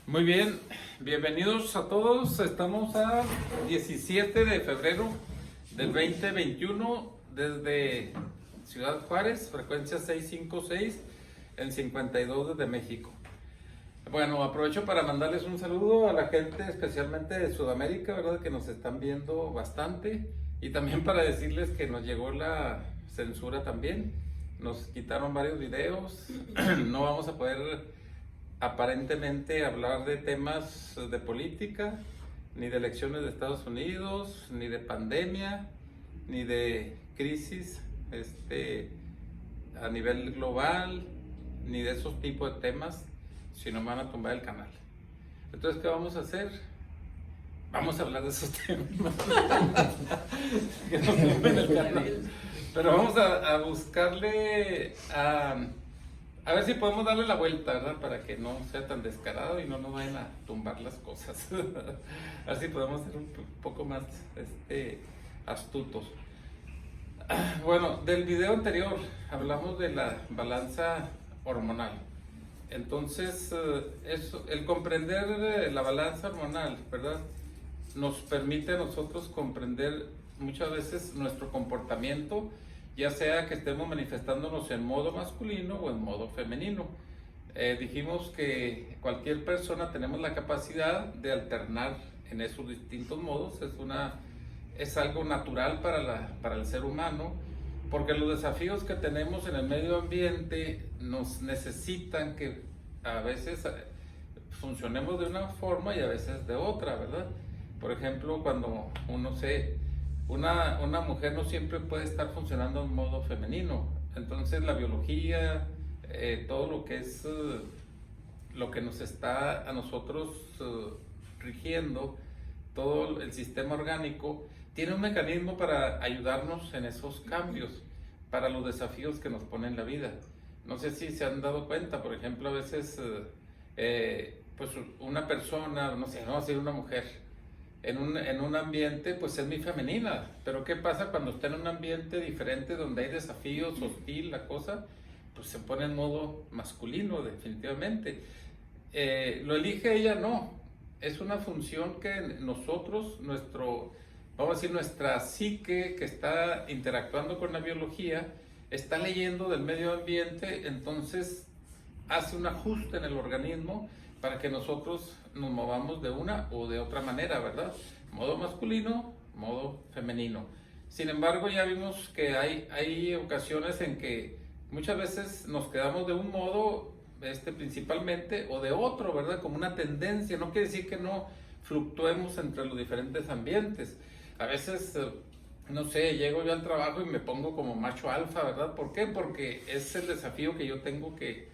Muy bien, bienvenidos a todos. Estamos a 17 de febrero del 2021 desde Ciudad Juárez, frecuencia 656 en 52 desde México. Bueno, aprovecho para mandarles un saludo a la gente, especialmente de Sudamérica, ¿verdad? Que nos están viendo bastante. Y también para decirles que nos llegó la censura también. Nos quitaron varios videos. No vamos a poder aparentemente hablar de temas de política, ni de elecciones de Estados Unidos, ni de pandemia, ni de crisis a nivel global, ni de esos tipos de temas, sino me van a tumbar el canal. Entonces, ¿qué vamos a hacer? Vamos a hablar de esos temas. Que nos tumben el canal. Pero vamos a buscarle a ver si podemos darle la vuelta, ¿verdad? Para que no sea tan descarado y no nos vayan a tumbar las cosas. A ver si podemos ser un poco más astutos. Bueno, del video anterior hablamos de la balanza hormonal. Entonces, el comprender la balanza hormonal, ¿verdad? Nos permite a nosotros comprender muchas veces nuestro comportamiento, ya sea que estemos manifestándonos en modo masculino o en modo femenino. Dijimos que cualquier persona tenemos la capacidad de alternar en esos distintos modos. Es algo natural para el ser humano, porque los desafíos que tenemos en el medio ambiente nos necesitan que a veces funcionemos de una forma y a veces de otra, ¿verdad? Por ejemplo, cuando una mujer no siempre puede estar funcionando en modo femenino. Entonces la biología, todo lo que es lo que nos está a nosotros rigiendo, todo el sistema orgánico, tiene un mecanismo para ayudarnos en esos cambios, para los desafíos que nos pone en la vida. No sé si se han dado cuenta, por ejemplo, a veces pues una persona, no sé, vamos a decir una mujer, en un ambiente pues es muy femenina, pero ¿qué pasa cuando está en un ambiente diferente donde hay desafíos, hostil, la cosa? Pues se pone en modo masculino definitivamente. ¿Lo elige ella? No, es una función que nosotros, vamos a decir, nuestra psique que está interactuando con la biología, está leyendo del medio ambiente, entonces hace un ajuste en el organismo para que nosotros nos movamos de una o de otra manera, ¿verdad? Modo masculino, modo femenino. Sin embargo, ya vimos que hay ocasiones en que muchas veces nos quedamos de un modo, principalmente, o de otro, ¿verdad? Como una tendencia. No quiere decir que no fluctuemos entre los diferentes ambientes. A veces, no sé, llego yo al trabajo y me pongo como macho alfa, ¿verdad? ¿Por qué? Porque es el desafío que yo tengo que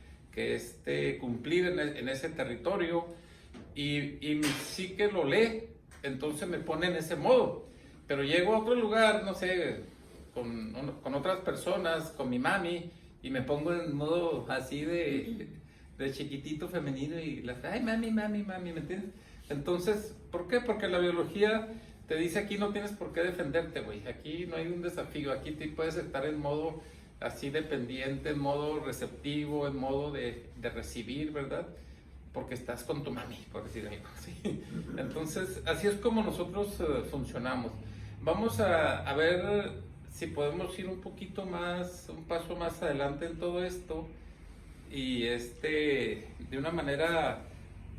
cumplir en ese territorio, y mi psique lo lee, entonces me pone en ese modo. Pero llego a otro lugar, no sé, con otras personas, con mi mami, y me pongo en modo así de chiquitito femenino y ay, mami, mami, mami, ¿me entiendes? Entonces, ¿por qué? Porque la biología te dice: aquí no tienes por qué defenderte, güey, aquí no hay un desafío, aquí te puedes estar en modo así dependiente, en modo receptivo, en modo de recibir, ¿verdad? Porque estás con tu mami, por decir algo así. Entonces, así es como nosotros funcionamos. Vamos a ver si podemos ir un paso más adelante en todo esto, y de una manera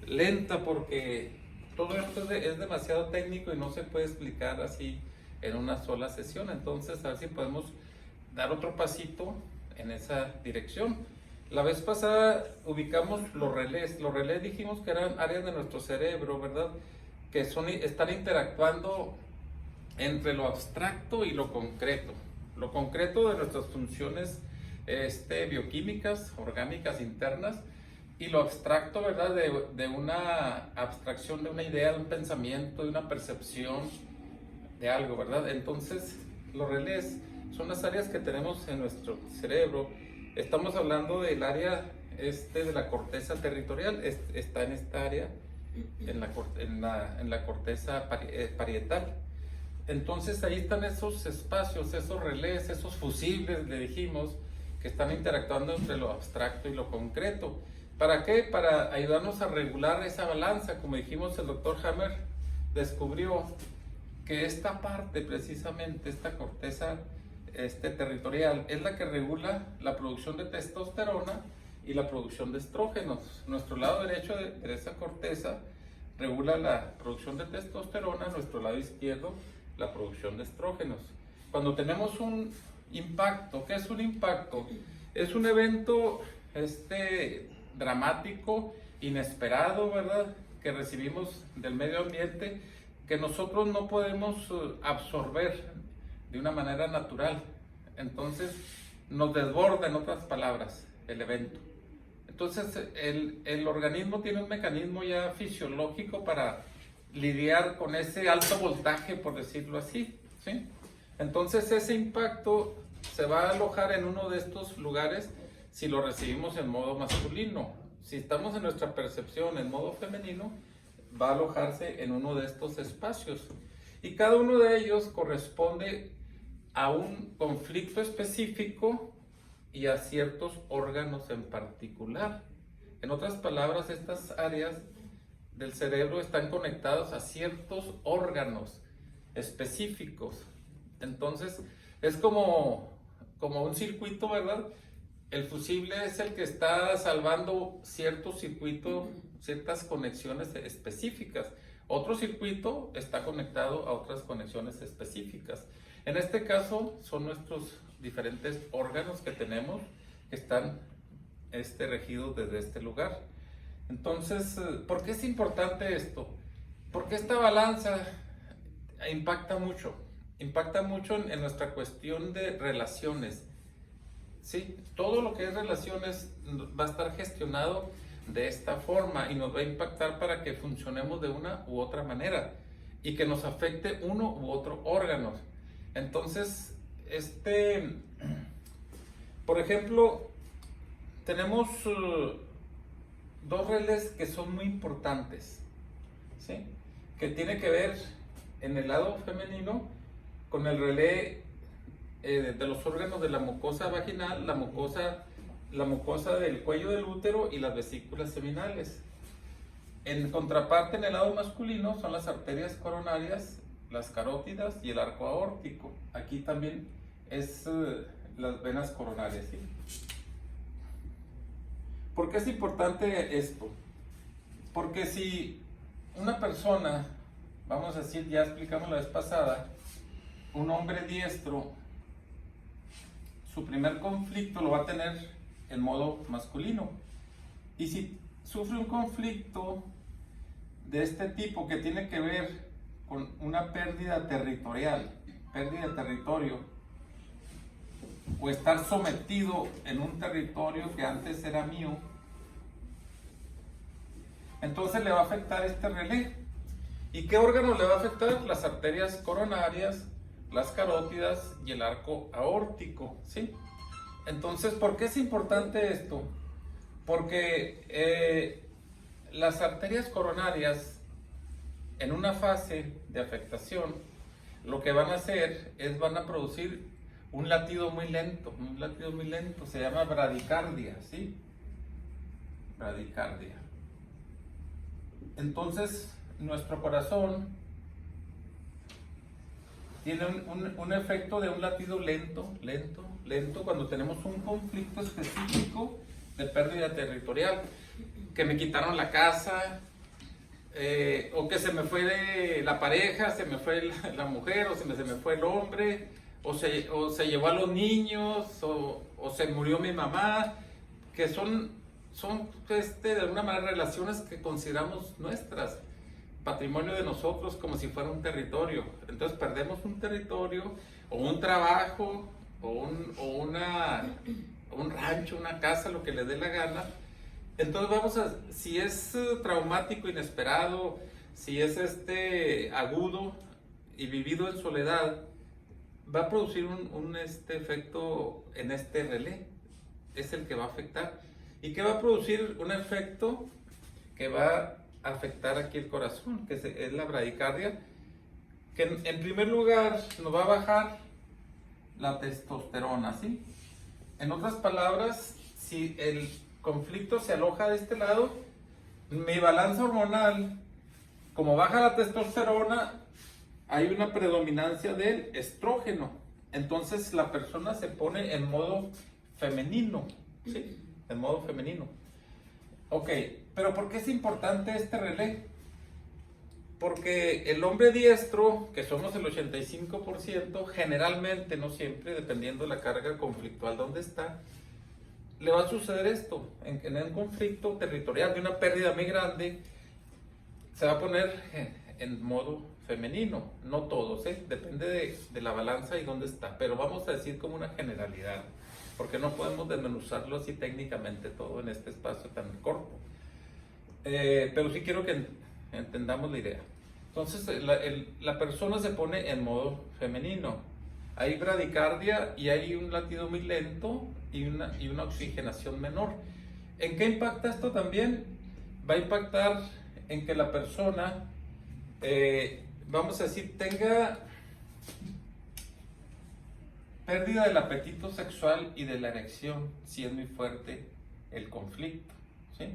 lenta, porque todo esto es demasiado técnico y no se puede explicar así en una sola sesión. Entonces, a ver si podemos dar otro pasito en esa dirección. La vez pasada ubicamos los relés. Los relés dijimos que eran áreas de nuestro cerebro, ¿verdad? Que están interactuando entre lo abstracto y lo concreto. Lo concreto de nuestras funciones bioquímicas, orgánicas, internas, y lo abstracto, ¿verdad? De una abstracción, de una idea, de un pensamiento, de una percepción de algo, ¿verdad? Entonces, los relés son las áreas que tenemos en nuestro cerebro. Estamos hablando del área de la corteza territorial, está en esta área, en la corteza parietal. Entonces ahí están esos espacios, esos relés, esos fusibles, le dijimos, que están interactuando entre lo abstracto y lo concreto. ¿Para qué? Para ayudarnos a regular esa balanza. Como dijimos, el doctor Hammer descubrió que esta parte, precisamente, esta corteza territorial, es la que regula la producción de testosterona y la producción de estrógenos. Nuestro lado derecho de esa corteza regula la producción de testosterona, nuestro lado izquierdo la producción de estrógenos. Cuando tenemos un impacto, ¿qué es un impacto? Es un evento dramático, inesperado, ¿verdad? Que recibimos del medio ambiente, que nosotros no podemos absorber de una manera natural. Entonces nos desborda, en otras palabras, el evento. Entonces el organismo tiene un mecanismo ya fisiológico para lidiar con ese alto voltaje, por decirlo así, ¿sí? Entonces ese impacto se va a alojar en uno de estos lugares si lo recibimos en modo masculino. Si estamos en nuestra percepción en modo femenino, va a alojarse en uno de estos espacios. Y cada uno de ellos corresponde a un conflicto específico y a ciertos órganos en particular. En otras palabras, estas áreas del cerebro están conectadas a ciertos órganos específicos. Entonces, es como un circuito, ¿verdad? El fusible es el que está salvando cierto circuito, ciertas conexiones específicas. Otro circuito está conectado a otras conexiones específicas. En este caso, son nuestros diferentes órganos que tenemos que están regidos desde este lugar. Entonces, ¿por qué es importante esto? Porque esta balanza impacta mucho en nuestra cuestión de relaciones. Sí, todo lo que es relaciones va a estar gestionado de esta forma y nos va a impactar para que funcionemos de una u otra manera y que nos afecte uno u otro órgano. Entonces, por ejemplo, tenemos dos relés que son muy importantes, ¿sí? Que tiene que ver en el lado femenino con el relé de los órganos de la mucosa vaginal, la mucosa del cuello del útero y las vesículas seminales. En contraparte, en el lado masculino, son las arterias coronarias, las carótidas y el arco aórtico. Aquí también es las venas coronarias, ¿sí? ¿Por qué es importante esto? Porque si una persona, vamos a decir, ya explicamos la vez pasada, un hombre diestro, su primer conflicto lo va a tener en modo masculino. Y si sufre un conflicto de este tipo que tiene que ver con una pérdida territorial, pérdida de territorio, o estar sometido en un territorio que antes era mío, entonces le va a afectar este relé. ¿Y qué órgano le va a afectar? Las arterias coronarias, las carótidas y el arco aórtico, ¿sí? Entonces, ¿por qué es importante esto? Porque las arterias coronarias, en una fase de afectación, lo que van a hacer es van a producir un latido muy lento, se llama bradicardia, ¿sí? Bradicardia. Entonces, nuestro corazón tiene un efecto de un latido lento, cuando tenemos un conflicto específico de pérdida territorial, que me quitaron la casa, o que se me fue la pareja, se me fue la mujer, o se me fue el hombre, o se llevó a los niños, o se murió mi mamá, que son de alguna manera relaciones que consideramos nuestras, patrimonio de nosotros, como si fuera un territorio. Entonces perdemos un territorio, o un trabajo, o un rancho, una casa, lo que le dé la gana. Entonces si es traumático, inesperado, si es agudo y vivido en soledad, va a producir un efecto en este relé, es el que va a afectar. ¿Y qué va a producir? Un efecto que va a afectar aquí el corazón, que es la bradicardia, que en primer lugar nos va a bajar la testosterona, ¿sí? En otras palabras, si conflicto se aloja de este lado, mi balanza hormonal, como baja la testosterona, hay una predominancia del estrógeno. Entonces la persona se pone en modo femenino, ¿sí? En modo femenino. Ok, pero ¿por qué es importante este relé? Porque el hombre diestro, que somos el 85%, generalmente, no siempre, dependiendo de la carga conflictual donde está, le va a suceder esto, en un conflicto territorial de una pérdida muy grande, se va a poner en modo femenino, no todos, depende de la balanza y dónde está, pero vamos a decir como una generalidad, porque no podemos desmenuzarlo así técnicamente todo en este espacio tan corto, pero sí quiero que entendamos la idea. Entonces la persona se pone en modo femenino, hay bradicardia y hay un latido muy lento y una oxigenación menor. ¿En qué impacta esto también? Va a impactar en que la persona, vamos a decir, tenga pérdida del apetito sexual y de la erección, si es muy fuerte el conflicto, ¿sí?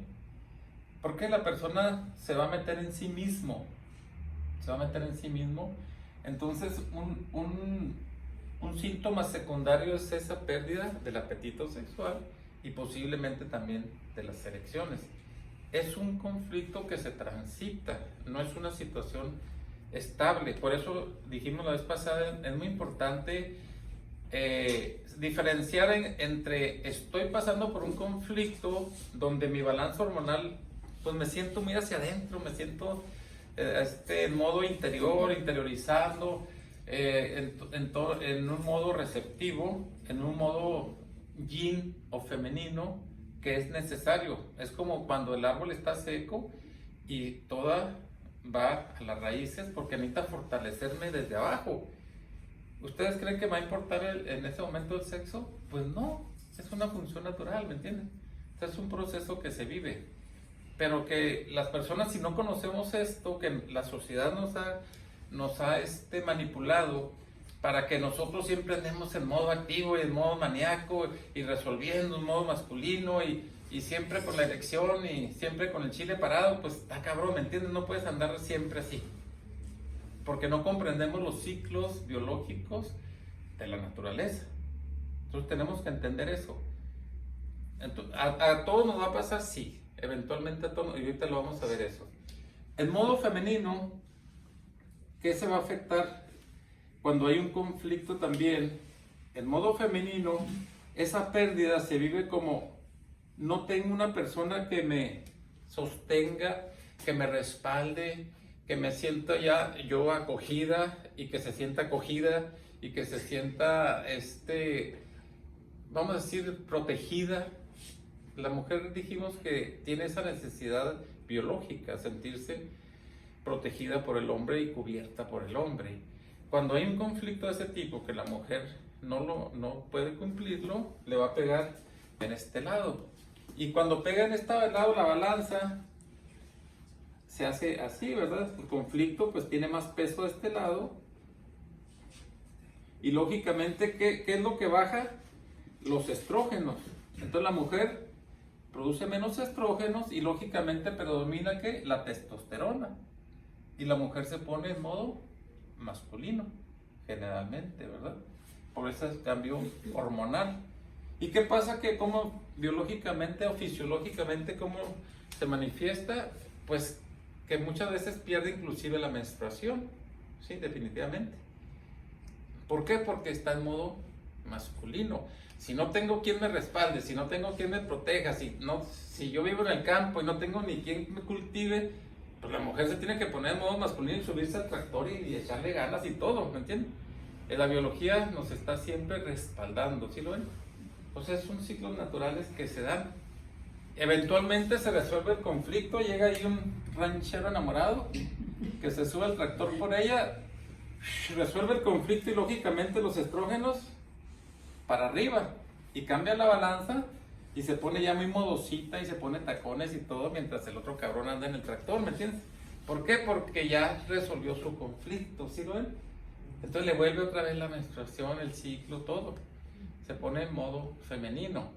Porque la persona se va a meter en sí mismo, entonces un síntoma secundario es esa pérdida del apetito sexual y posiblemente también de las erecciones. Es un conflicto que se transita, no es una situación estable. Por eso dijimos la vez pasada, es muy importante diferenciar entre estoy pasando por un conflicto donde mi balanza hormonal, pues me siento muy hacia adentro, me siento en modo interior, interiorizando, en un modo receptivo, en un modo yin o femenino, que es necesario. Es como cuando el árbol está seco y toda va a las raíces porque necesita fortalecerme desde abajo. ¿Ustedes creen que va a importar en ese momento el sexo? Pues no, es una función natural, ¿me entienden? Es un proceso que se vive, pero que las personas, si no conocemos esto, que la sociedad nos ha manipulado para que nosotros siempre andemos en modo activo y en modo maníaco y resolviendo en modo masculino y siempre con la erección y siempre con el chile parado, pues está cabrón, ¿me entiendes? No puedes andar siempre así, porque no comprendemos los ciclos biológicos de la naturaleza. Entonces tenemos que entender eso. Entonces, a todos nos va a pasar, sí, eventualmente a todos, y ahorita lo vamos a ver eso. En modo femenino, ¿qué se va a afectar cuando hay un conflicto también? En modo femenino, esa pérdida se vive como no tengo una persona que me sostenga, que me respalde, que me sienta ya yo acogida y que se sienta acogida y que se sienta, vamos a decir, protegida. La mujer dijimos que tiene esa necesidad biológica, sentirse protegida por el hombre y cubierta por el hombre. Cuando hay un conflicto de ese tipo que la mujer no puede cumplirlo, le va a pegar en este lado. Y cuando pega en este lado la balanza, se hace así, ¿verdad? El conflicto pues tiene más peso de este lado. Y lógicamente, ¿qué es lo que baja? Los estrógenos. Entonces la mujer produce menos estrógenos y lógicamente predomina ¿qué? La testosterona. Y la mujer se pone en modo masculino, generalmente, ¿verdad? Por ese cambio hormonal. ¿Y qué pasa? Que como biológicamente o fisiológicamente, ¿cómo se manifiesta? Pues que muchas veces pierde inclusive la menstruación, sí, definitivamente. ¿Por qué? Porque está en modo masculino. Si no tengo quien me respalde, si no tengo quien me proteja, si yo vivo en el campo y no tengo ni quien me cultive, pues la mujer se tiene que poner en modo masculino y subirse al tractor y echarle ganas y todo, ¿me entienden? La biología nos está siempre respaldando, ¿sí lo ven? Entonces son ciclos naturales que se dan. Eventualmente se resuelve el conflicto, llega ahí un ranchero enamorado que se sube al tractor por ella, resuelve el conflicto y lógicamente los estrógenos para arriba y cambia la balanza y se pone ya muy modosita y se pone tacones y todo mientras el otro cabrón anda en el tractor, ¿me entiendes? ¿Por qué? Porque ya resolvió su conflicto, ¿sí lo ven? Entonces le vuelve otra vez la menstruación, el ciclo, todo. Se pone en modo femenino.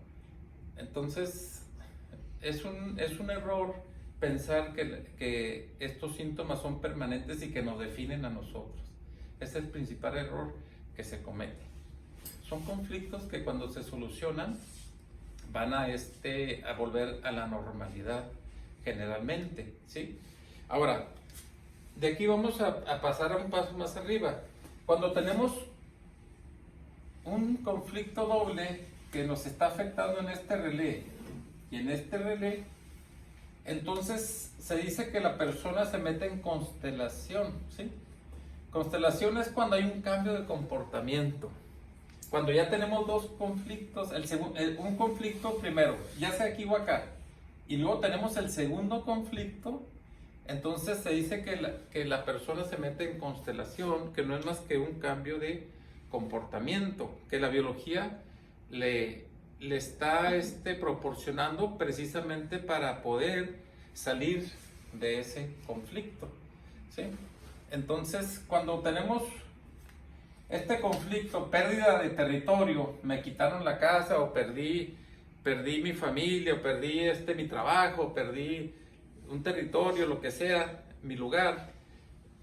Entonces, es un error pensar que estos síntomas son permanentes y que nos definen a nosotros. Ese es el principal error que se comete. Son conflictos que cuando se solucionan van a volver a la normalidad generalmente, ¿sí? Ahora, de aquí vamos a pasar a un paso más arriba. Cuando tenemos un conflicto doble que nos está afectando en este relé y en este relé, entonces se dice que la persona se mete en constelación, ¿sí? Constelación es cuando hay un cambio de comportamiento. Cuando ya tenemos dos conflictos, un conflicto primero, ya sea aquí o acá, y luego tenemos el segundo conflicto, entonces se dice que la persona se mete en constelación, que no es más que un cambio de comportamiento, que la biología le está proporcionando precisamente para poder salir de ese conflicto, ¿sí? Entonces, cuando tenemos este conflicto, pérdida de territorio, me quitaron la casa o perdí mi familia, o perdí mi trabajo, perdí un territorio, lo que sea, mi lugar,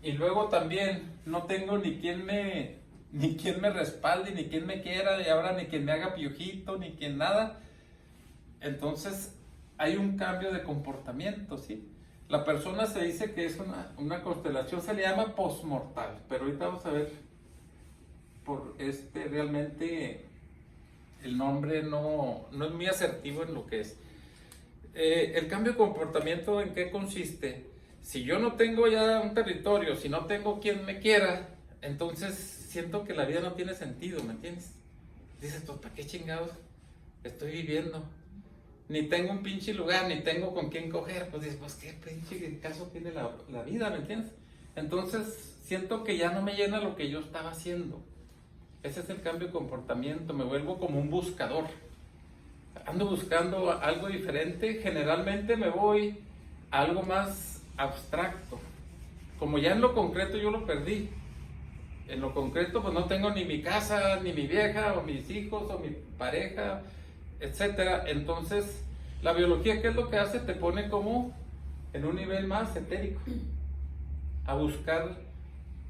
y luego también no tengo ni quien me respalde, ni quien me quiera, y ahora ni quien me haga piojito, ni quien nada. Entonces hay un cambio de comportamiento, ¿sí? La persona se dice que es una constelación, se le llama postmortal, pero ahorita vamos a ver por realmente el nombre no es muy asertivo en lo que es. El cambio de comportamiento, ¿en qué consiste? Si yo no tengo ya un territorio, si no tengo quien me quiera, entonces siento que la vida no tiene sentido, ¿me entiendes? Dices, pues, ¿para qué chingados estoy viviendo? Ni tengo un pinche lugar, ni tengo con quién coger. Pues dices, pues, ¿qué pinche caso tiene la vida, ¿me entiendes? Entonces siento que ya no me llena lo que yo estaba haciendo. Ese es el cambio de comportamiento, me vuelvo como un buscador. Ando buscando algo diferente, generalmente me voy a algo más abstracto. Como ya en lo concreto yo lo perdí. En lo concreto pues no tengo ni mi casa, ni mi vieja, o mis hijos, o mi pareja, etcétera. Entonces, la biología, ¿qué es lo que hace? Te pone como en un nivel más etérico, a buscar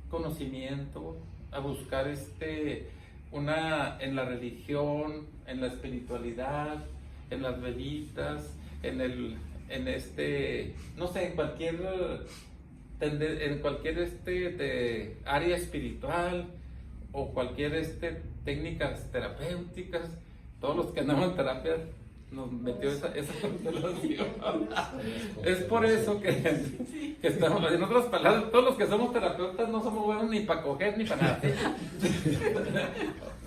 conocimiento, a buscar en la religión, en la espiritualidad, en las velitas, no sé, en cualquier área espiritual, o cualquier técnicas terapéuticas. Todos los que andamos en terapia nos metió esa constelación. Es por eso que estamos, en otras palabras, todos los que somos terapeutas no somos buenos ni para coger ni para nada.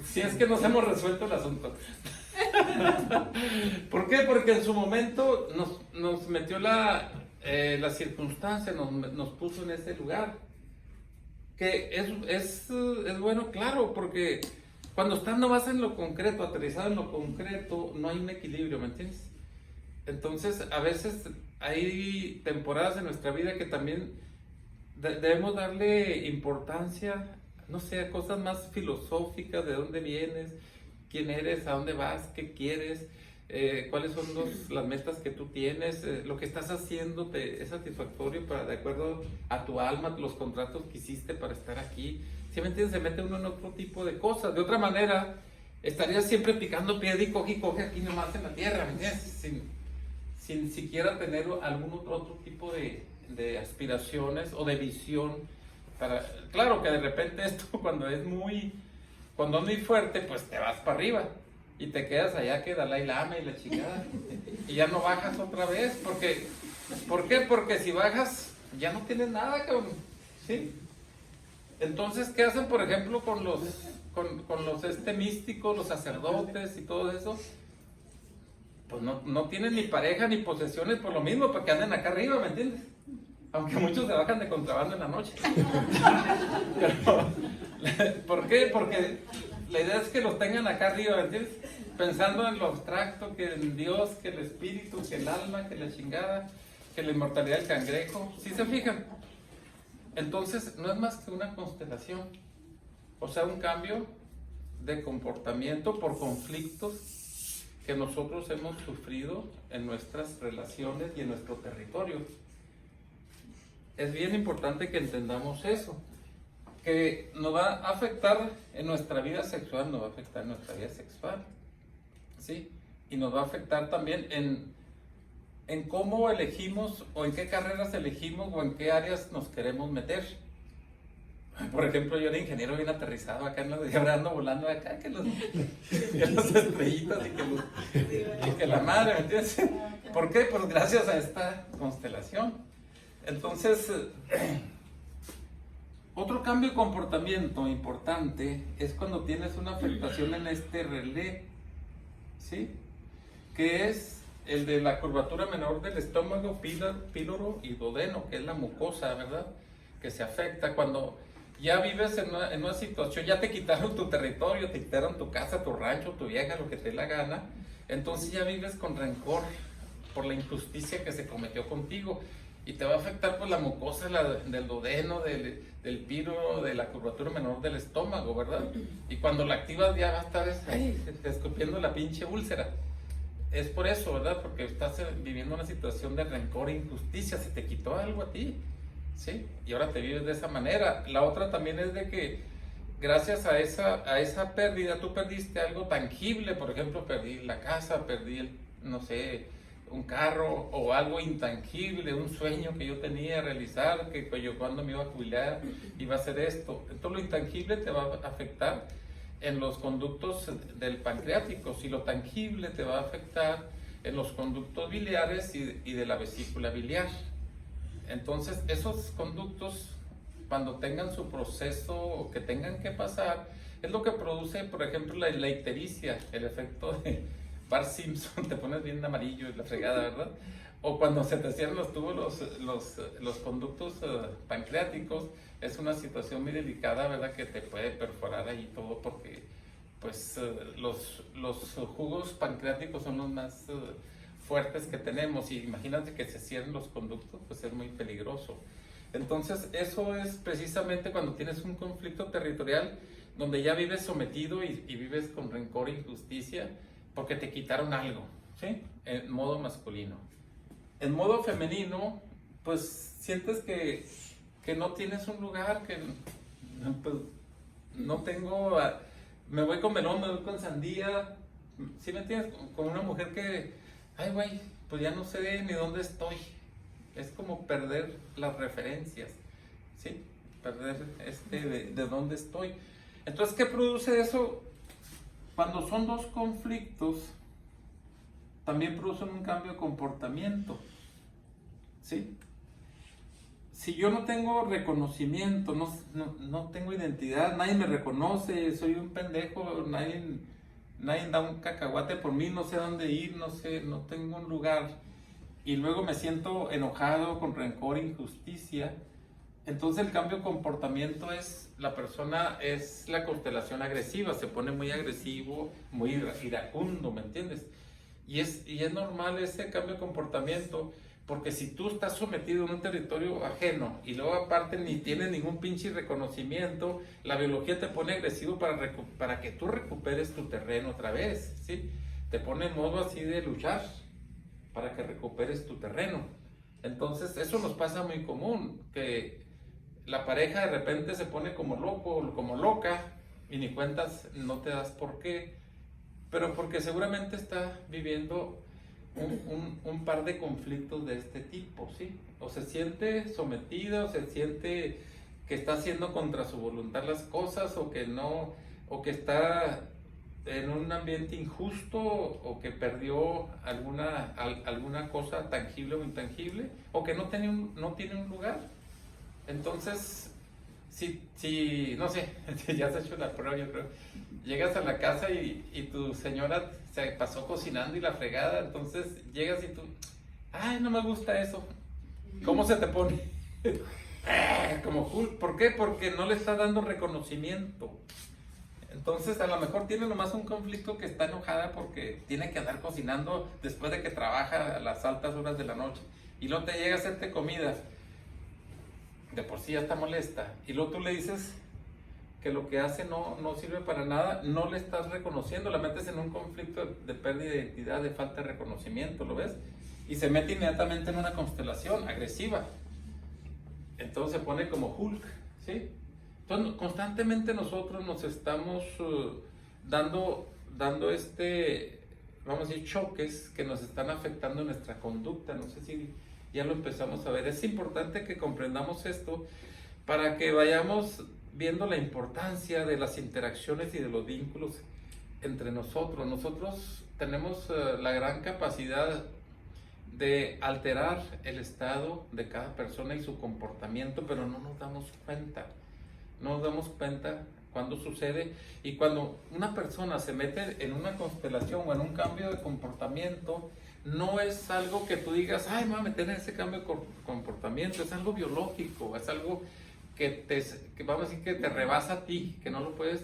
Si es que nos hemos resuelto el asunto. ¿Por qué? Porque en su momento nos metió la circunstancia, nos puso en ese lugar. Que es bueno, claro, porque cuando estás nomás en lo concreto, aterrizado en lo concreto, no hay un equilibrio, ¿me entiendes? Entonces, a veces hay temporadas en nuestra vida que también debemos darle importancia, no sé, a cosas más filosóficas, de dónde vienes, quién eres, a dónde vas, qué quieres, cuáles son las metas que tú tienes, lo que estás haciendo es satisfactorio de acuerdo a tu alma, los contratos que hiciste para estar aquí. ¿Sí me entiendes? Se mete uno en otro tipo de cosas. De otra manera, estarías siempre picando piedra y coge aquí nomás en la tierra, ¿me entiendes? Sin siquiera tener algún otro tipo de aspiraciones o de visión. Claro que de repente esto cuando es muy fuerte, pues te vas para arriba y te quedas allá que Dalai Lama y la chingada y ya no bajas otra vez. ¿Por qué? Porque si bajas ya no tienes nada, cabrón, ¿sí? Entonces, ¿qué hacen, por ejemplo, con los místicos, los sacerdotes y todo eso? Pues no tienen ni pareja ni posesiones por lo mismo, para que anden acá arriba, ¿me entiendes? Aunque muchos se bajan de contrabando en la noche. Pero, ¿por qué? Porque la idea es que los tengan acá arriba, ¿me entiendes? Pensando en lo abstracto, que en Dios, que el espíritu, que el alma, que la chingada, que la inmortalidad del cangrejo. ¿Sí se fijan? Entonces, no es más que una constelación. O sea, un cambio de comportamiento por conflictos que nosotros hemos sufrido en nuestras relaciones y en nuestro territorio. Es bien importante que entendamos eso, que nos va a afectar en nuestra vida sexual, nos va a afectar en nuestra vida sexual, ¿sí? Y nos va a afectar también en cómo elegimos o en qué carreras elegimos o en qué áreas nos queremos meter. Por ejemplo, yo era ingeniero bien aterrizado acá en la de ahora ando volando acá, que los estrellitas y que la madre, ¿me entiendes? ¿Por qué? Pues gracias a esta constelación. Entonces, otro cambio de comportamiento importante es cuando tienes una afectación en este relé, ¿sí? Que es el de la curvatura menor del estómago, píloro y duodeno, que es la mucosa, ¿verdad? Que se afecta cuando ya vives en una situación, ya te quitaron tu territorio, te quitaron tu casa, tu rancho, tu vieja, lo que te dé la gana, entonces ya vives con rencor por la injusticia que se cometió contigo y te va a afectar pues la mucosa del duodeno, del píloro, de la curvatura menor del estómago, ¿verdad? Y cuando la activas ya va a estar escupiendo la pinche úlcera. Es por eso, ¿verdad? Porque estás viviendo una situación de rencor e injusticia, se te quitó algo a ti, ¿sí? Y ahora te vives de esa manera. La otra también es de que gracias a esa pérdida, tú perdiste algo tangible, por ejemplo, perdí la casa, perdí, no sé, un carro o algo intangible, un sueño que yo tenía de realizar, que yo cuando me iba a jubilar iba a hacer esto. Entonces lo intangible te va a afectar en los conductos del pancreático, si lo tangible te va a afectar en los conductos biliares y de la vesícula biliar. Entonces esos conductos, cuando tengan su proceso o que tengan que pasar, es lo que produce, por ejemplo, la ictericia, el efecto de Bart Simpson, te pones bien amarillo y la fregada, ¿verdad? O cuando se te cierran los tubos, los conductos pancreáticos, es una situación muy delicada, ¿verdad? Que te puede perforar ahí todo porque pues los jugos pancreáticos son los más fuertes que tenemos y imagínate que se cierren los conductos, pues es muy peligroso. Entonces eso es precisamente cuando tienes un conflicto territorial donde ya vives sometido y vives con rencor e injusticia porque te quitaron algo, ¿sí? En modo masculino. En modo femenino, pues sientes que no tienes un lugar, que pues, no tengo, me voy con melón, me voy con sandía, ¿sí me entiendes? Con una mujer que, ay güey, pues ya no sé ni dónde estoy. Es como perder las referencias, ¿sí? Perder de dónde estoy. Entonces, ¿qué produce eso? Cuando son dos conflictos, también producen un cambio de comportamiento, ¿sí? Si yo no tengo reconocimiento, no tengo identidad, nadie me reconoce, soy un pendejo, nadie da un cacahuate por mí, no sé dónde ir, no tengo un lugar, y luego me siento enojado, con rencor, injusticia, entonces el cambio de comportamiento la persona es la constelación agresiva, se pone muy agresivo, muy iracundo, ¿me entiendes? Y es normal ese cambio de comportamiento, porque si tú estás sometido en un territorio ajeno y luego aparte ni tienes ningún pinche reconocimiento, la biología te pone agresivo para que tú recuperes tu terreno otra vez, ¿sí? Te pone en modo así de luchar para que recuperes tu terreno. Entonces eso nos pasa muy común, que la pareja de repente se pone como loco, como loca, y ni cuentas, no te das por qué, pero porque seguramente está viviendo un par de conflictos de este tipo, ¿sí? O se siente sometida, o se siente que está haciendo contra su voluntad las cosas, o que está en un ambiente injusto, o que perdió alguna cosa tangible o intangible, o que no tiene un lugar. Entonces, si no sé, ya has hecho la prueba, yo creo, llegas a la casa y tu señora se pasó cocinando y la fregada, entonces llegas y tú, ay, no me gusta eso. ¿Cómo se te pone? Como cool. ¿Por qué? Porque no le está dando reconocimiento. Entonces a lo mejor tiene nomás un conflicto que está enojada porque tiene que andar cocinando después de que trabaja a las altas horas de la noche y luego te llega a hacerte comida, de por sí ya está molesta, y luego tú le dices, que lo que hace no sirve para nada, no le estás reconociendo, la metes en un conflicto de pérdida de identidad, de falta de reconocimiento, ¿lo ves? Y se mete inmediatamente en una constelación agresiva. Entonces se pone como Hulk, ¿sí? Entonces constantemente nosotros nos estamos dando vamos a decir, choques que nos están afectando nuestra conducta. No sé si ya lo empezamos a ver. Es importante que comprendamos esto para que vayamos viendo la importancia de las interacciones y de los vínculos entre nosotros. Nosotros tenemos la gran capacidad de alterar el estado de cada persona y su comportamiento, pero no nos damos cuenta. No nos damos cuenta cuando sucede, y cuando una persona se mete en una constelación o en un cambio de comportamiento, no es algo que tú digas, ay, me voy a meter en ese cambio de comportamiento, es algo biológico, es algo que vamos a decir que te rebasa a ti, que no lo puedes,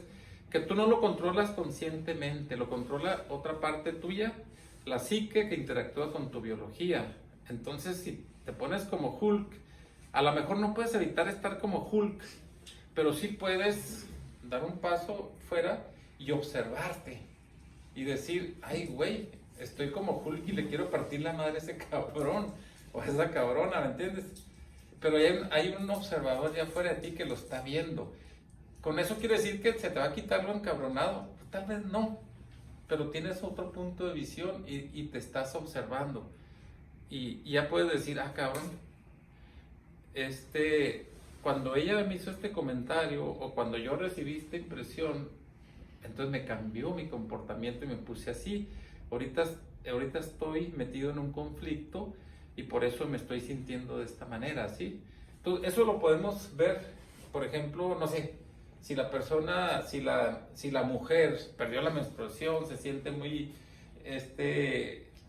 que tú no lo controlas conscientemente, lo controla otra parte tuya, la psique que interactúa con tu biología. Entonces, si te pones como Hulk, a lo mejor no puedes evitar estar como Hulk, pero sí puedes dar un paso fuera y observarte y decir, ay, güey, estoy como Hulk y le quiero partir la madre a ese cabrón o a esa cabrona, ¿me entiendes? Pero hay un observador ya fuera de ti que lo está viendo. ¿Con eso quiere decir que se te va a quitar lo encabronado? Tal vez no, pero tienes otro punto de visión y te estás observando. Y ya puedes decir, ah, cabrón, cuando ella me hizo este comentario o cuando yo recibí esta impresión, entonces me cambió mi comportamiento y me puse así. Ahorita estoy metido en un conflicto y por eso me estoy sintiendo de esta manera, ¿sí? Entonces, eso lo podemos ver, por ejemplo, no sé, si la persona, si la mujer perdió la menstruación, se siente muy,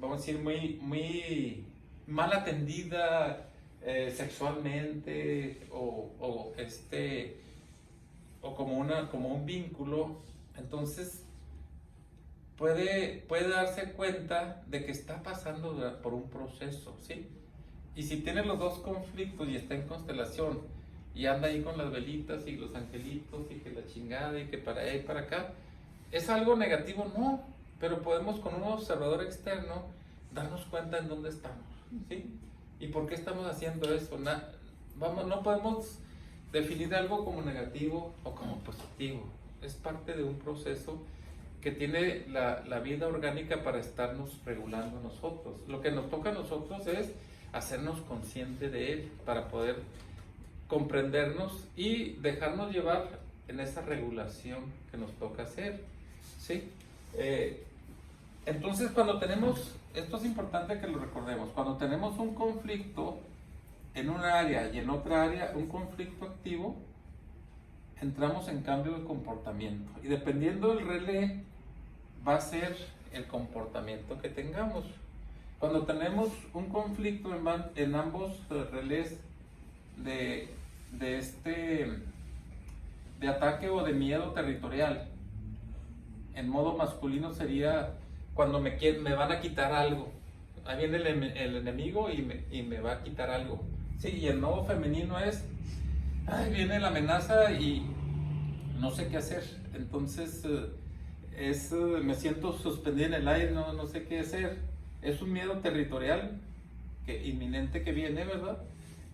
vamos a decir, muy mal atendida sexualmente o como un vínculo, entonces puede darse cuenta de que está pasando por un proceso, ¿sí? Y si tiene los dos conflictos y está en constelación y anda ahí con las velitas y los angelitos y que la chingada y que para allá y para acá, ¿es algo negativo? No, pero podemos con un observador externo darnos cuenta en dónde estamos, ¿sí? ¿Y por qué estamos haciendo eso? No podemos definir algo como negativo o como positivo. Es parte de un proceso que tiene la vida orgánica para estarnos regulando nosotros. Lo que nos toca a nosotros es hacernos conscientes de él para poder comprendernos y dejarnos llevar en esa regulación que nos toca hacer, ¿sí? Entonces, cuando tenemos, esto es importante que lo recordemos, cuando tenemos un conflicto en un área y en otra área, un conflicto activo, entramos en cambio de comportamiento. Y dependiendo del relé, va a ser el comportamiento que tengamos. Cuando tenemos un conflicto en ambos relés de ataque o de miedo territorial, en modo masculino sería cuando me van a quitar algo. Ahí viene el enemigo y me va a quitar algo. Sí, y el modo femenino es, ahí viene la amenaza y no sé qué hacer. Entonces me siento suspendido en el aire, no sé qué hacer. Es un miedo territorial inminente que viene, ¿verdad?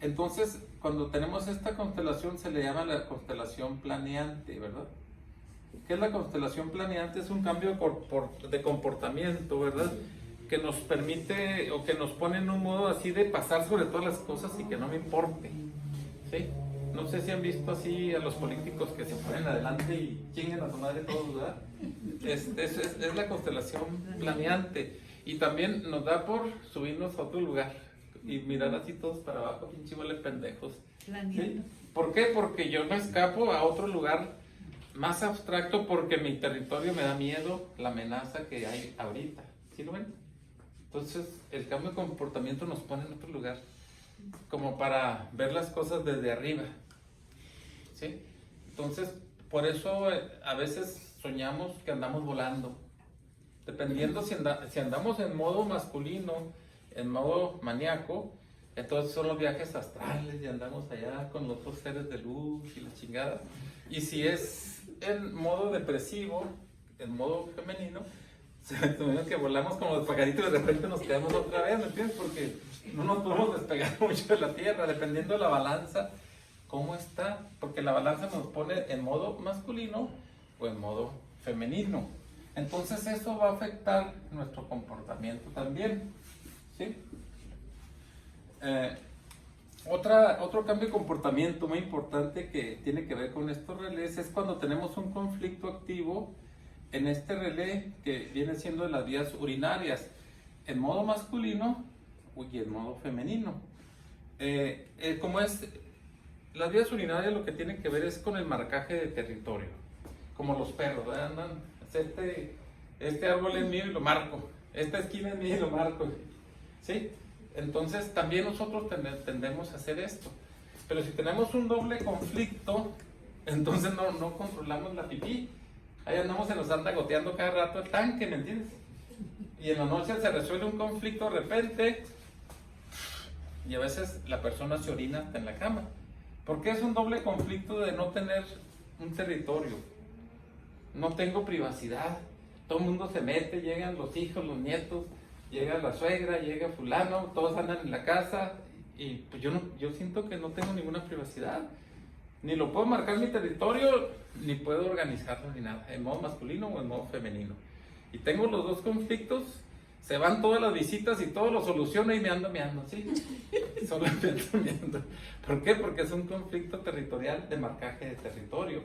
Entonces, cuando tenemos esta constelación se le llama la constelación planeante, ¿verdad? ¿Qué es la constelación planeante? Es un cambio de comportamiento, ¿verdad? Que nos permite o que nos pone en un modo así de pasar sobre todas las cosas y que no me importe, ¿sí? No sé si han visto así a los políticos que se ponen adelante y chinguen a su madre todos, ¿verdad? Es la constelación planeante. Y también nos da por subirnos a otro lugar y mirar así todos para abajo, pinche vale pendejos. ¿Sí? ¿Por qué? Porque yo me escapo a otro lugar más abstracto porque mi territorio me da miedo, la amenaza que hay ahorita. ¿Sí lo ven? Entonces, el cambio de comportamiento nos pone en otro lugar, como para ver las cosas desde arriba. ¿Sí? Entonces, por eso a veces soñamos que andamos volando. Dependiendo si andamos en modo masculino, en modo maníaco, Entonces son los viajes astrales y andamos allá con los otros seres de luz y la chingada. Y si es en modo depresivo, en modo femenino, se me que volamos como los pajaritos y de repente nos quedamos otra vez, ¿me entiendes? Porque no nos podemos despegar mucho de la Tierra, dependiendo de la balanza, cómo está. Porque la balanza nos pone en modo masculino o en modo femenino. Entonces eso va a afectar nuestro comportamiento también, ¿sí? Otro cambio de comportamiento muy importante que tiene que ver con estos relés es cuando tenemos un conflicto activo en este relé que viene siendo de las vías urinarias en modo masculino y en modo femenino. Como es, las vías urinarias lo que tiene que ver es con el marcaje de territorio, como los perros, ¿verdad? Andan, este árbol es mío y lo marco, esta esquina es mía y lo marco, ¿sí? Entonces también nosotros tendemos a hacer esto, pero si tenemos un doble conflicto, entonces no controlamos la pipí. Ahí andamos, se nos anda goteando cada rato el tanque, ¿me entiendes? Y en la noche se resuelve un conflicto de repente y a veces la persona se orina hasta en la cama. Porque es un doble conflicto de no tener un territorio. No tengo privacidad. Todo el mundo se mete, llegan los hijos, los nietos, llega la suegra, llega fulano, todos andan en la casa y pues yo siento que no tengo ninguna privacidad. Ni lo puedo marcar mi territorio, ni puedo organizarlo ni nada, en modo masculino o en modo femenino. Y tengo los dos conflictos, se van todas las visitas y todo lo soluciono y me ando, ¿sí? Solo me ando. ¿Por qué? Porque es un conflicto territorial de marcaje de territorio.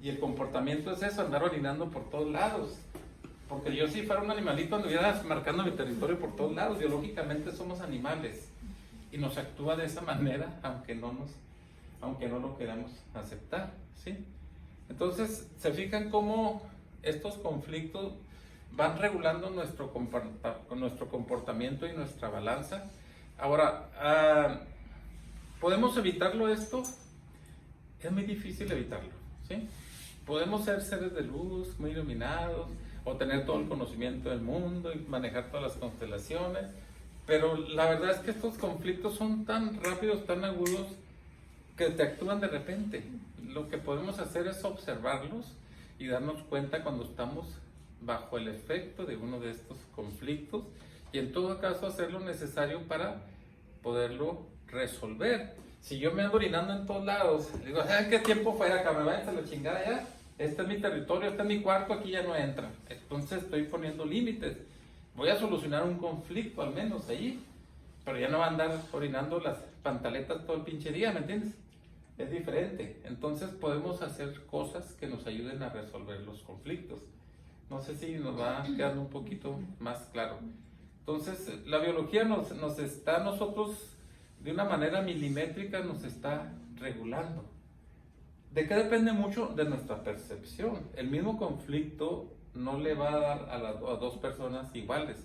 Y el comportamiento es eso, andar orinando por todos lados. Porque yo si fuera un animalito anduviera marcando mi territorio por todos lados. Biológicamente somos animales. Y nos actúa de esa manera, aunque no lo queramos aceptar, ¿sí? Entonces, se fijan cómo estos conflictos van regulando nuestro comportamiento y nuestra balanza. Ahora, ¿podemos evitarlo esto? Es muy difícil evitarlo, ¿sí? Podemos ser seres de luz, muy iluminados, o tener todo el conocimiento del mundo y manejar todas las constelaciones, pero la verdad es que estos conflictos son tan rápidos, tan agudos, que te actúan de repente. Lo que podemos hacer es observarlos y darnos cuenta cuando estamos bajo el efecto de uno de estos conflictos y en todo caso hacer lo necesario para poderlo resolver. Si yo me ando orinando en todos lados, digo, ¿qué tiempo fuera acá? Me vayan a la chingada ya. Este es mi territorio, este es mi cuarto, aquí ya no entra. Entonces estoy poniendo límites. Voy a solucionar un conflicto al menos ahí, pero ya no va a andar orinando las pantaletas todo el pinche día, ¿me entiendes? Es diferente. Entonces podemos hacer cosas que nos ayuden a resolver los conflictos. No sé si nos va quedando un poquito más claro. Entonces la biología nos está, nosotros de una manera milimétrica nos está regulando. ¿De qué depende mucho? De nuestra percepción. El mismo conflicto no le va a dar a dos personas iguales,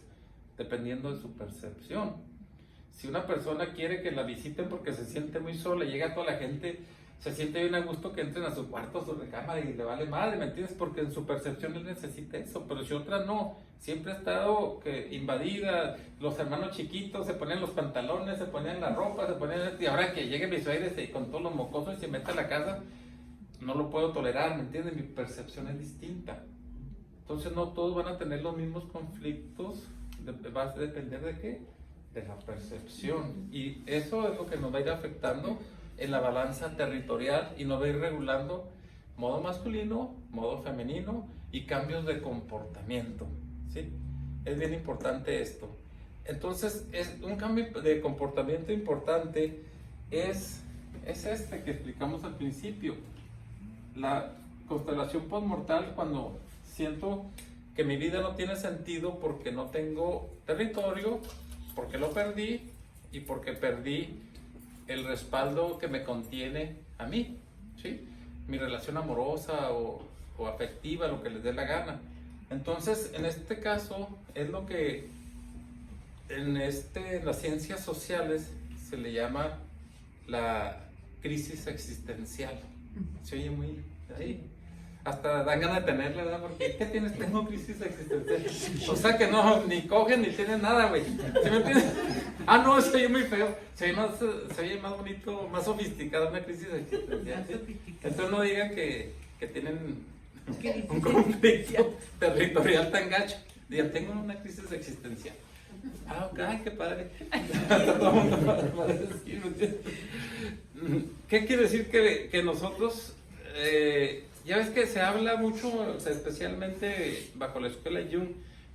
dependiendo de su percepción. Si una persona quiere que la visiten porque se siente muy sola, llega toda la gente, se siente bien a gusto que entren a su cuarto, a su recámara y le vale madre, ¿me entiendes? Porque en su percepción él necesita eso, pero si otra no, siempre ha estado invadida, los hermanos chiquitos se ponían los pantalones, se ponían la ropa, y ahora que llegue mi suegra con todos los mocosos y se mete a la casa, no lo puedo tolerar, ¿me entiendes? Mi percepción es distinta. Entonces no todos van a tener los mismos conflictos, va a depender de qué, de la percepción, y eso es lo que nos va a ir afectando en la balanza territorial y nos va a ir regulando modo masculino, modo femenino y cambios de comportamiento, ¿sí? Es bien importante esto. Entonces es un cambio de comportamiento importante es este que explicamos al principio, la constelación postmortal, cuando siento que mi vida no tiene sentido porque no tengo territorio, porque lo perdí y porque perdí el respaldo que me contiene a mí, ¿sí? Mi relación amorosa o afectiva, lo que les dé la gana. Entonces, en este caso, es lo que en las ciencias sociales se le llama la crisis existencial. Se oye muy ahí. Hasta dan ganas de tenerla, ¿verdad? Porque ¿qué tienes? Tengo crisis existencial. O sea que no, ni cogen ni tienen nada, güey. ¿Sí me entiendes? Ah, no, se oye muy feo. Se oye más bonito, más sofisticado, una crisis existencial. ¿Sí? Entonces no digan que tienen un conflicto territorial tan gacho. Digan, tengo una crisis existencial. Ah, ok, ay, qué padre. Todo el mundo va a decir, ¿me entiendes? ¿Qué quiere decir que nosotros, ya ves que se habla mucho, o sea, especialmente bajo la escuela Jung,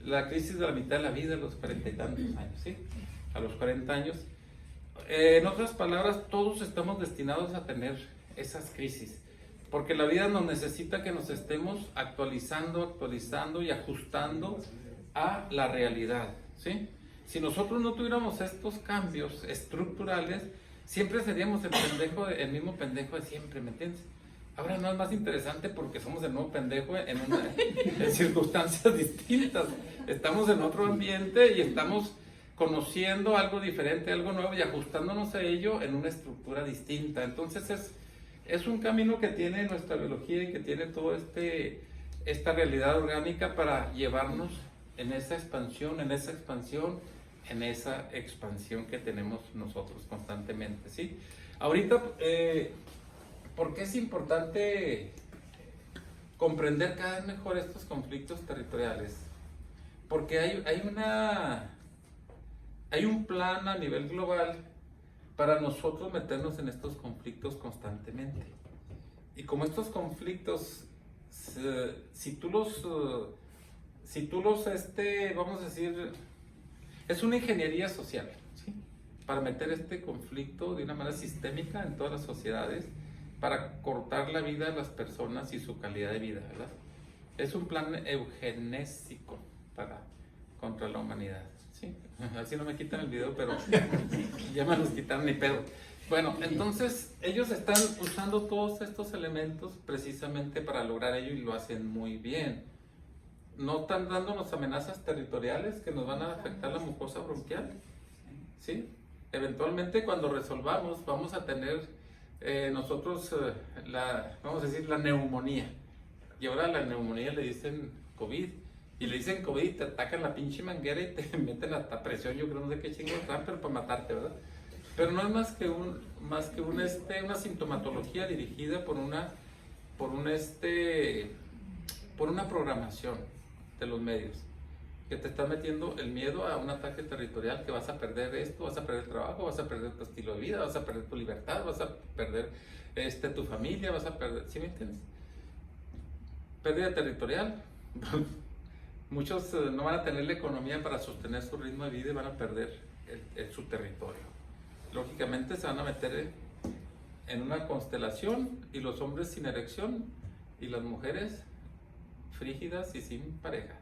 la crisis de la mitad de la vida a los 40 y tantos años, ¿sí? A los 40 años. En otras palabras, todos estamos destinados a tener esas crisis, porque la vida nos necesita que nos estemos actualizando y ajustando a la realidad, ¿sí? Si nosotros no tuviéramos estos cambios estructurales, siempre seríamos el mismo pendejo de siempre, ¿me entiendes? Ahora no es más interesante porque somos el nuevo pendejo en circunstancias distintas. Estamos en otro ambiente y estamos conociendo algo diferente, algo nuevo y ajustándonos a ello en una estructura distinta. Entonces es un camino que tiene nuestra biología y que tiene toda esta realidad orgánica para llevarnos en esa expansión, en esa expansión que tenemos nosotros constantemente, ¿sí? Ahorita, ¿por qué es importante comprender cada vez mejor estos conflictos territoriales? Porque hay un plan a nivel global para nosotros meternos en estos conflictos constantemente. Y como estos conflictos, si tú los, vamos a decir, es una ingeniería social, ¿sí? Para meter este conflicto de una manera sistémica en todas las sociedades, para cortar la vida de las personas y su calidad de vida, ¿verdad? Es un plan eugenésico contra la humanidad, ¿sí? Así no me quitan el video, pero ya me los quitaron ni pedo. Bueno, entonces ellos están usando todos estos elementos precisamente para lograr ello y lo hacen muy bien. No están dándonos amenazas territoriales que nos van a afectar la mucosa bronquial, ¿sí? Eventualmente cuando resolvamos vamos a tener nosotros vamos a decir la neumonía. Y ahora a la neumonía le dicen COVID. Y le dicen COVID y te atacan la pinche manguera y te meten hasta presión, yo creo no sé qué chingados están, pero para matarte, ¿verdad? Pero no es más que una sintomatología dirigida por una programación de los medios que te están metiendo el miedo a un ataque territorial, que vas a perder esto, vas a perder el trabajo, vas a perder tu estilo de vida, vas a perder tu libertad, vas a perder tu familia, vas a perder, ¿sí me entiendes? Pérdida territorial. Muchos no van a tener la economía para sostener su ritmo de vida y van a perder su territorio. Lógicamente se van a meter en una constelación y los hombres sin erección y las mujeres frígidas y sin pareja,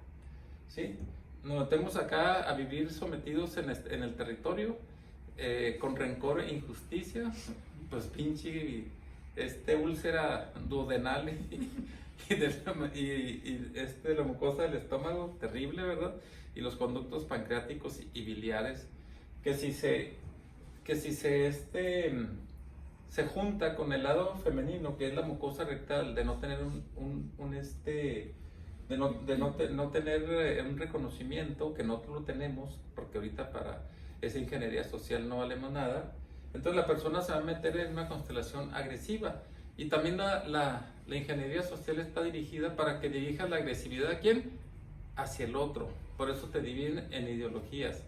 ¿sí? Nos metemos acá a vivir sometidos en el territorio con rencor e injusticia, pues pinche úlcera duodenal y la mucosa del estómago, terrible, ¿verdad? Y los conductos pancreáticos y biliares, que si se junta con el lado femenino, que es la mucosa rectal, de no tener no tener un reconocimiento, que no lo tenemos, porque ahorita para esa ingeniería social no valemos nada, entonces la persona se va a meter en una constelación agresiva. Y también la ingeniería social está dirigida para que dirijas la agresividad ¿a quién? Hacia el otro. Por eso te dividen en ideologías.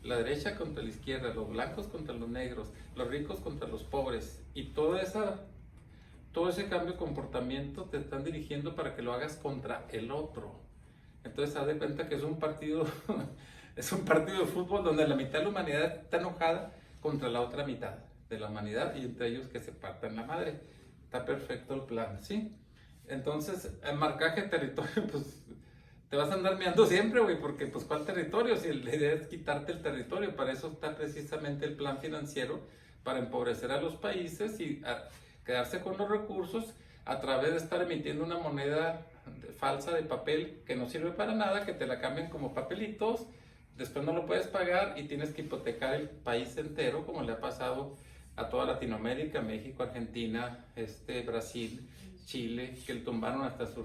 La derecha contra la izquierda, los blancos contra los negros, los ricos contra los pobres. Y todo ese cambio de comportamiento te están dirigiendo para que lo hagas contra el otro. Entonces haz de cuenta que es un partido de fútbol donde la mitad de la humanidad está enojada contra la otra mitad de la humanidad y entre ellos que se partan la madre. Está perfecto el plan, ¿sí? Entonces, el marcaje de territorio, pues te vas a andar meando siempre, güey, porque pues ¿cuál territorio? Si la idea es quitarte el territorio, para eso está precisamente el plan financiero, para empobrecer a los países y quedarse con los recursos a través de estar emitiendo una moneda falsa de papel que no sirve para nada, que te la cambian como papelitos, después no lo puedes pagar y tienes que hipotecar el país entero, como le ha pasado a toda Latinoamérica, México, Argentina, Brasil, Chile, que le tumbaron hasta sus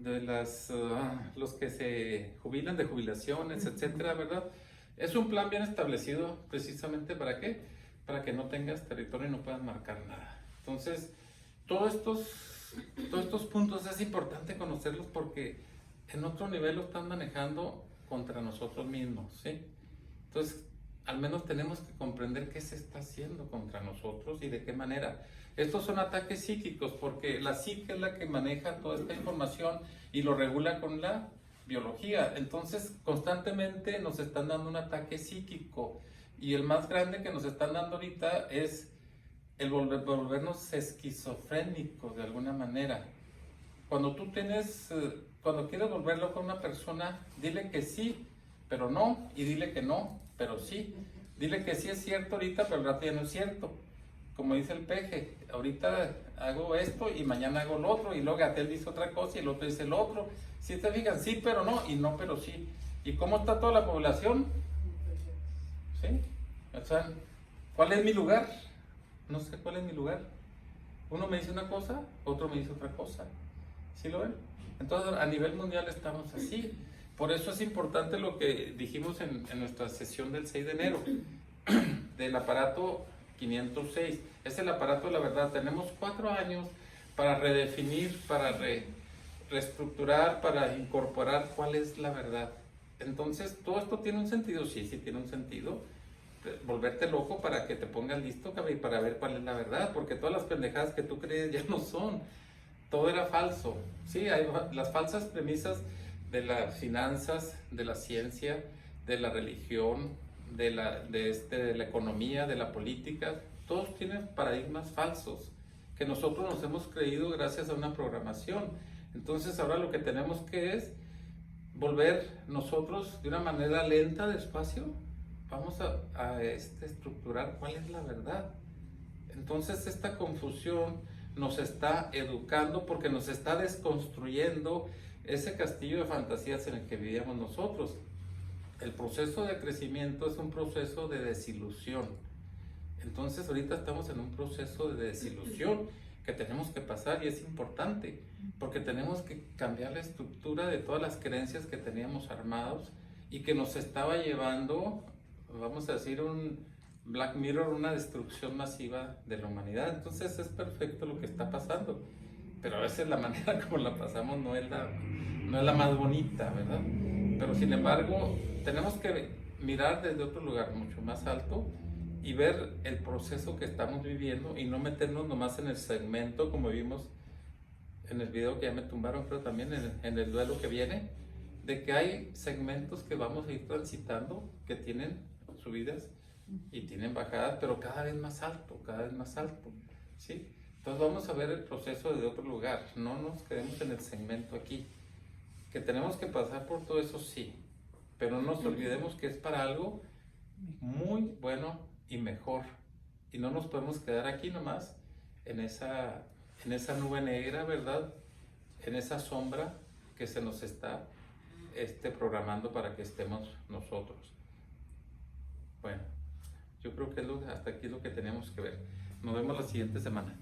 los que se jubilan de jubilaciones, etcétera, ¿verdad? Es un plan bien establecido precisamente ¿para qué? Para que no tengas territorio y no puedas marcar nada. Entonces, todos estos puntos es importante conocerlos porque en otro nivel lo están manejando contra nosotros mismos, ¿sí? Entonces, al menos tenemos que comprender qué se está haciendo contra nosotros y de qué manera. Estos son ataques psíquicos porque la psique es la que maneja toda esta información y lo regula con la biología. Entonces, constantemente nos están dando un ataque psíquico y el más grande que nos están dando ahorita es el volvernos esquizofrénicos de alguna manera. Cuando cuando quieres volverlo con una persona, dile que sí, pero no, y dile que no, pero sí. Dile que sí es cierto ahorita, pero el rato ya no es cierto. Como dice el peje, ahorita hago esto y mañana hago lo otro, y luego Gatel dice otra cosa y el otro dice el otro. Si te fijan, sí, pero no, y no, pero sí. ¿Y cómo está toda la población? ¿Sí? O sea, ¿cuál es mi lugar? No sé cuál es mi lugar. Uno me dice una cosa, otro me dice otra cosa. ¿Sí lo ven? Entonces, a nivel mundial estamos así. Por eso es importante lo que dijimos en nuestra sesión del 6 de enero, del aparato 506. Es el aparato de la verdad. Tenemos 4 años para redefinir, para reestructurar, para incorporar cuál es la verdad. Entonces, ¿todo esto tiene un sentido? Sí, sí tiene un sentido. Volverte loco para que te pongas listo, cabrón, y para ver cuál es la verdad, porque todas las pendejadas que tú crees ya no son. Todo era falso. Sí, hay las falsas premisas de las finanzas, de la ciencia, de la religión, de la economía, de la política. Todos tienen paradigmas falsos que nosotros nos hemos creído gracias a una programación. Entonces ahora lo que tenemos que es volver nosotros de una manera lenta, despacio, vamos a estructurar cuál es la verdad. Entonces esta confusión nos está educando porque nos está desconstruyendo ese castillo de fantasías en el que vivíamos nosotros. El proceso de crecimiento es un proceso de desilusión. Entonces ahorita estamos en un proceso de desilusión que tenemos que pasar y es importante porque tenemos que cambiar la estructura de todas las creencias que teníamos armados y que nos estaba llevando, vamos a decir, un Black Mirror, una destrucción masiva de la humanidad. Entonces es perfecto lo que está pasando, pero a veces la manera como la pasamos no es la más bonita, ¿verdad? Pero sin embargo tenemos que mirar desde otro lugar mucho más alto y ver el proceso que estamos viviendo y no meternos nomás en el segmento como vimos en el video que ya me tumbaron, pero también en el duelo que viene, de que hay segmentos que vamos a ir transitando que tienen subidas y tienen bajadas, pero cada vez más alto, ¿sí? Entonces vamos a ver el proceso desde otro lugar, no nos quedemos en el segmento aquí, que tenemos que pasar por todo eso, sí, pero no nos olvidemos que es para algo muy bueno y mejor, y no nos podemos quedar aquí nomás en esa nube negra, ¿verdad? En esa sombra que se nos está programando para que estemos nosotros. Bueno, yo creo que hasta aquí es lo que tenemos que ver. Nos vemos la siguiente semana.